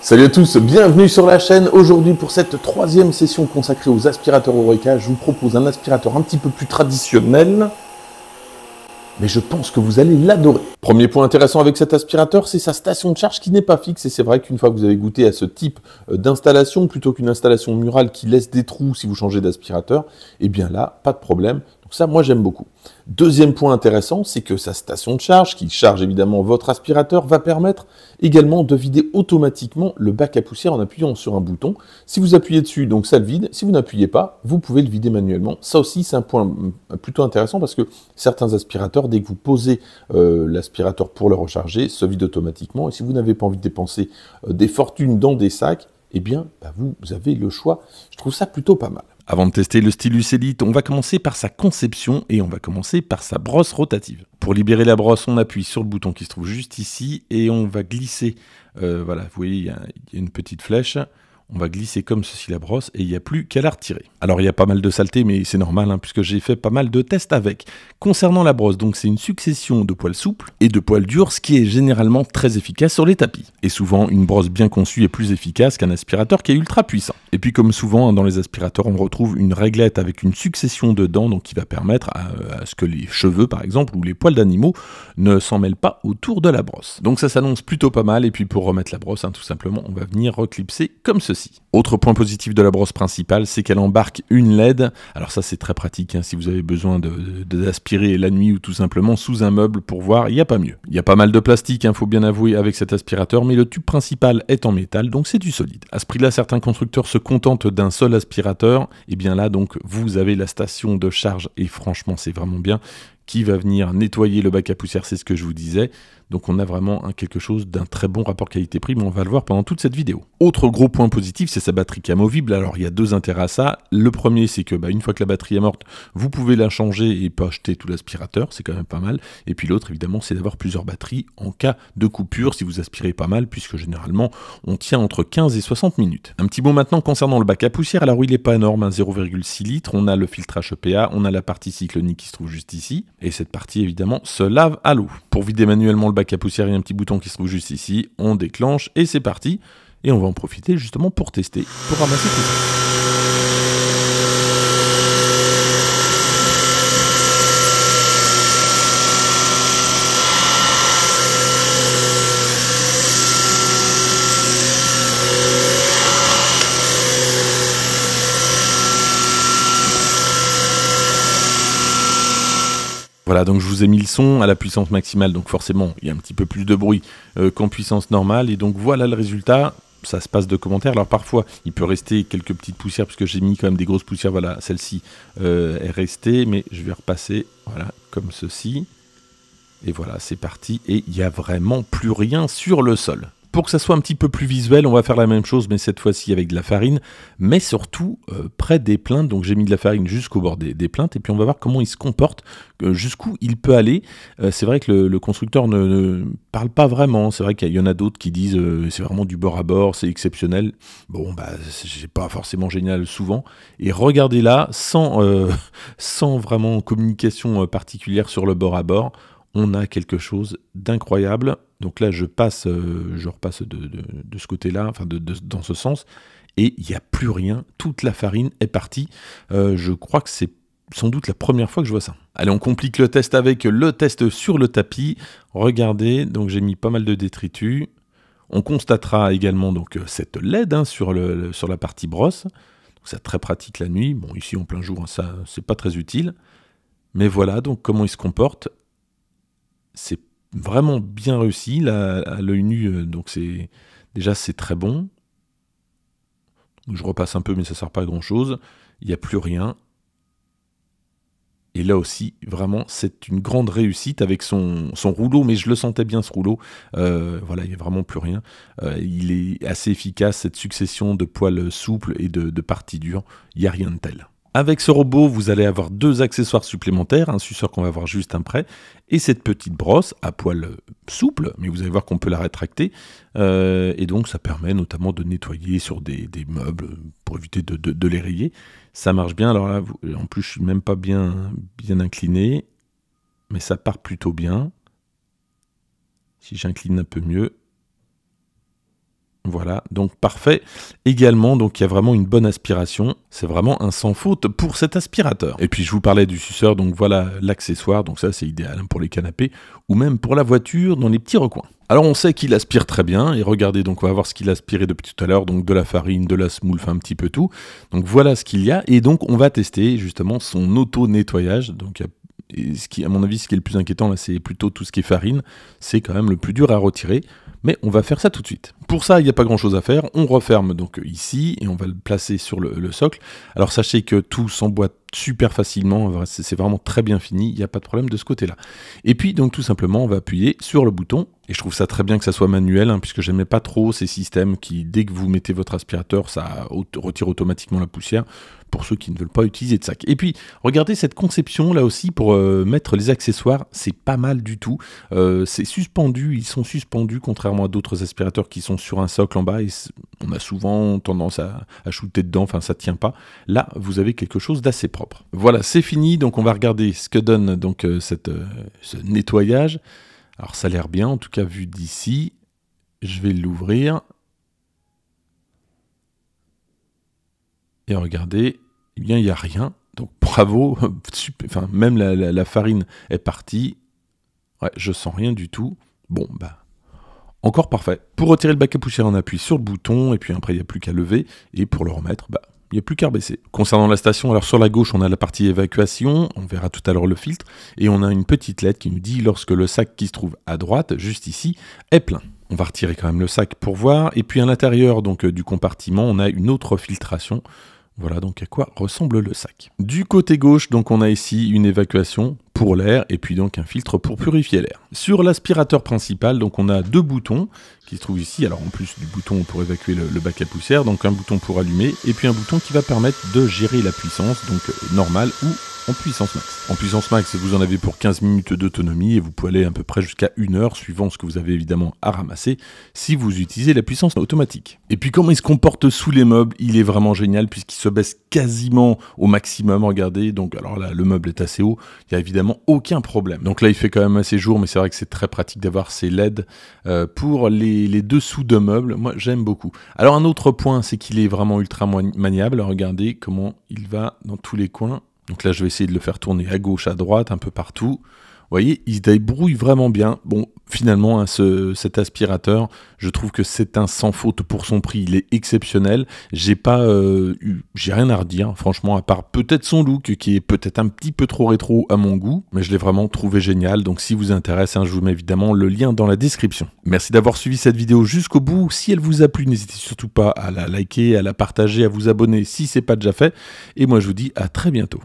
Salut à tous, bienvenue sur la chaîne. Aujourd'hui pour cette troisième session consacrée aux aspirateurs Oreca, je vous propose un aspirateur un petit peu plus traditionnel, mais je pense que vous allez l'adorer. Premier point intéressant avec cet aspirateur, c'est sa station de charge qui n'est pas fixe, et c'est vrai qu'une fois que vous avez goûté à ce type d'installation, plutôt qu'une installation murale qui laisse des trous si vous changez d'aspirateur, et bien là, pas de problème. Donc ça, moi j'aime beaucoup. Deuxième point intéressant, c'est que sa station de charge, qui charge évidemment votre aspirateur, va permettre également de vider automatiquement le bac à poussière en appuyant sur un bouton. Si vous appuyez dessus, donc ça le vide. Si vous n'appuyez pas, vous pouvez le vider manuellement. Ça aussi, c'est un point plutôt intéressant parce que certains aspirateurs, dès que vous posez l'aspirateur pour le recharger, se vide automatiquement. Et si vous n'avez pas envie de dépenser des fortunes dans des sacs, eh bien, vous avez le choix. Je trouve ça plutôt pas mal. Avant de tester le Stylus Elite, on va commencer par sa conception et on va commencer par sa brosse rotative. Pour libérer la brosse, on appuie sur le bouton qui se trouve juste ici et on va glisser, voilà, vous voyez, il y a une petite flèche. On va glisser comme ceci la brosse et il n'y a plus qu'à la retirer. Alors il y a pas mal de saleté, mais c'est normal hein, puisque j'ai fait pas mal de tests avec. Concernant la brosse, donc c'est une succession de poils souples et de poils durs, ce qui est généralement très efficace sur les tapis. Et souvent, une brosse bien conçue est plus efficace qu'un aspirateur qui est ultra puissant. Et puis comme souvent hein, dans les aspirateurs, on retrouve une réglette avec une succession de dents, donc qui va permettre à ce que les cheveux par exemple ou les poils d'animaux ne s'en mêlent pas autour de la brosse. Donc ça s'annonce plutôt pas mal. Et puis pour remettre la brosse, hein, tout simplement, on va venir reclipser comme ceci. Autre point positif de la brosse principale, c'est qu'elle embarque une LED. Alors ça c'est très pratique hein, si vous avez besoin d'aspirer la nuit ou tout simplement sous un meuble pour voir, il n'y a pas mieux. Il y a pas mal de plastique, faut bien avouer, avec cet aspirateur, mais le tube principal est en métal, donc c'est du solide. À ce prix-là, certains constructeurs se contentent d'un seul aspirateur. Et bien là, donc, vous avez la station de charge et franchement, c'est vraiment bien, qui va venir nettoyer le bac à poussière, c'est ce que je vous disais. Donc on a vraiment quelque chose d'un très bon rapport qualité-prix, mais on va le voir pendant toute cette vidéo. Autre gros point positif, c'est sa batterie qui est amovible. Alors il y a deux intérêts à ça. Le premier, c'est que une fois que la batterie est morte, vous pouvez la changer et pas acheter tout l'aspirateur, c'est quand même pas mal. Et puis l'autre, évidemment, c'est d'avoir plusieurs batteries en cas de coupure, si vous aspirez pas mal, puisque généralement, on tient entre 15 et 60 minutes. Un petit mot maintenant concernant le bac à poussière. Alors il n'est pas énorme, 0,6 litres. On a le filtrage EPA, on a la partie cyclonique qui se trouve juste ici. Et cette partie, évidemment, se lave à l'eau. Pour vider manuellement le bac à poussière, il y a un petit bouton qui se trouve juste ici. On déclenche et c'est parti. Et on va en profiter justement pour tester, pour ramasser tout ça. Voilà, donc je vous ai mis le son à la puissance maximale, donc forcément, il y a un petit peu plus de bruit qu'en puissance normale. Et donc voilà le résultat, ça se passe de commentaires. Alors parfois, il peut rester quelques petites poussières, parce que j'ai mis quand même des grosses poussières. Voilà, celle-ci est restée, mais je vais repasser, voilà, comme ceci. Et voilà, c'est parti, et il n'y a vraiment plus rien sur le sol. Pour que ça soit un petit peu plus visuel, on va faire la même chose, mais cette fois-ci avec de la farine, mais surtout près des plaintes. Donc j'ai mis de la farine jusqu'au bord des plaintes, et puis on va voir comment il se comporte, jusqu'où il peut aller. C'est vrai que le constructeur ne parle pas vraiment. C'est vrai qu'il y en a d'autres qui disent c'est vraiment du bord à bord, c'est exceptionnel. Bon, c'est pas forcément génial souvent. Et regardez là, sans vraiment communication particulière sur le bord à bord, on a quelque chose d'incroyable. Donc là, je repasse de ce côté-là, enfin dans ce sens, et il n'y a plus rien. Toute la farine est partie. Je crois que c'est sans doute la première fois que je vois ça. Allez, on complique le test avec le test sur le tapis. Regardez, donc j'ai mis pas mal de détritus. On constatera également donc cette LED sur la partie brosse. Donc c'est très pratique la nuit. Bon, ici en plein jour, ça c'est pas très utile. Mais voilà, donc comment il se comporte. C'est vraiment bien réussi à l'œil nu, donc c'est très bon. Je repasse un peu, mais ça ne sert pas à grand chose. Il n'y a plus rien. Et là aussi, vraiment, c'est une grande réussite avec son rouleau, mais je le sentais bien ce rouleau. Voilà, il n'y a vraiment plus rien. Il est assez efficace, cette succession de poils souples et de parties dures. Il n'y a rien de tel. Avec ce robot, vous allez avoir deux accessoires supplémentaires, un suceur qu'on va voir juste après, et cette petite brosse à poils souple, mais vous allez voir qu'on peut la rétracter, et donc ça permet notamment de nettoyer sur des meubles pour éviter de les rayer. Ça marche bien, alors là, en plus je suis même pas bien incliné, mais ça part plutôt bien. Si j'incline un peu mieux, Voilà, donc parfait. Également, donc il y a vraiment une bonne aspiration. C'est vraiment un sans faute pour cet aspirateur. Et puis je vous parlais du suceur, donc voilà l'accessoire. Donc ça c'est idéal pour les canapés ou même pour la voiture dans les petits recoins. Alors on sait qu'il aspire très bien. Et regardez, donc on va voir ce qu'il a aspiré depuis tout à l'heure. Donc de la farine, de la semoule, enfin un petit peu tout. Donc voilà ce qu'il y a. Et donc on va tester justement son auto-nettoyage. Donc et ce qui, à mon avis, ce qui est le plus inquiétant là, c'est plutôt tout ce qui est farine. C'est quand même le plus dur à retirer. Mais on va faire ça tout de suite. Pour ça, il n'y a pas grand chose à faire. On referme donc ici et on va le placer sur le socle. Alors sachez que tout s'emboîte super facilement. C'est vraiment très bien fini. Il n'y a pas de problème de ce côté-là. Et puis donc tout simplement, on va appuyer sur le bouton. Et je trouve ça très bien que ça soit manuel, puisque j'aimais pas trop ces systèmes qui, dès que vous mettez votre aspirateur, ça retire automatiquement la poussière. Pour ceux qui ne veulent pas utiliser de sac. Et puis, regardez cette conception là aussi pour mettre les accessoires, c'est pas mal du tout. C'est suspendu, ils sont suspendus, contrairement à d'autres aspirateurs qui sont sur un socle en bas, et on a souvent tendance à shooter dedans, enfin ça tient pas. Là, vous avez quelque chose d'assez propre. Voilà, c'est fini, donc on va regarder ce que donne donc ce nettoyage. Alors ça a l'air bien, en tout cas vu d'ici. Je vais l'ouvrir. Et regardez, eh bien, il n'y a rien. Donc, bravo. Enfin, même la farine est partie. Ouais, je sens rien du tout. Bon, bah, encore parfait. Pour retirer le bac à poussière, on appuie sur le bouton. Et puis après, il n'y a plus qu'à lever. Et pour le remettre, bah, il n'y a plus qu'à rebaisser. Concernant la station, alors sur la gauche, on a la partie évacuation. On verra tout à l'heure le filtre. Et on a une petite lettre qui nous dit lorsque le sac qui se trouve à droite, juste ici, est plein. On va retirer quand même le sac pour voir. Et puis à l'intérieur donc du compartiment, on a une autre filtration. Voilà donc à quoi ressemble le sac. Du côté gauche, donc on a ici une évacuation pour l'air et puis donc un filtre pour purifier l'air. Sur l'aspirateur principal, donc on a deux boutons qui se trouvent ici. Alors en plus du bouton pour évacuer le bac à poussière, donc un bouton pour allumer et puis un bouton qui va permettre de gérer la puissance, donc normale ou en puissance max. En puissance max, vous en avez pour 15 minutes d'autonomie et vous pouvez aller à peu près jusqu'à 1 heure suivant ce que vous avez évidemment à ramasser si vous utilisez la puissance automatique. Et puis comment il se comporte sous les meubles, il est vraiment génial puisqu'il se baisse quasiment au maximum, regardez. Donc alors là, le meuble est assez haut, il n'y a évidemment aucun problème. Donc là, il fait quand même assez jour, mais c'est vrai que c'est très pratique d'avoir ces LED pour les dessous de meubles. Moi, j'aime beaucoup. Alors un autre point, c'est qu'il est vraiment ultra maniable. Regardez comment il va dans tous les coins. Donc là, je vais essayer de le faire tourner à gauche, à droite, un peu partout. Vous voyez, il se débrouille vraiment bien. Bon, finalement, cet aspirateur, je trouve que c'est un sans faute pour son prix. Il est exceptionnel. J'ai rien à redire, franchement, à part peut-être son look, qui est peut-être un petit peu trop rétro à mon goût, mais je l'ai vraiment trouvé génial. Donc, si vous intéresse, je vous mets évidemment le lien dans la description. Merci d'avoir suivi cette vidéo jusqu'au bout. Si elle vous a plu, n'hésitez surtout pas à la liker, à la partager, à vous abonner si ce n'est pas déjà fait. Et moi, je vous dis à très bientôt.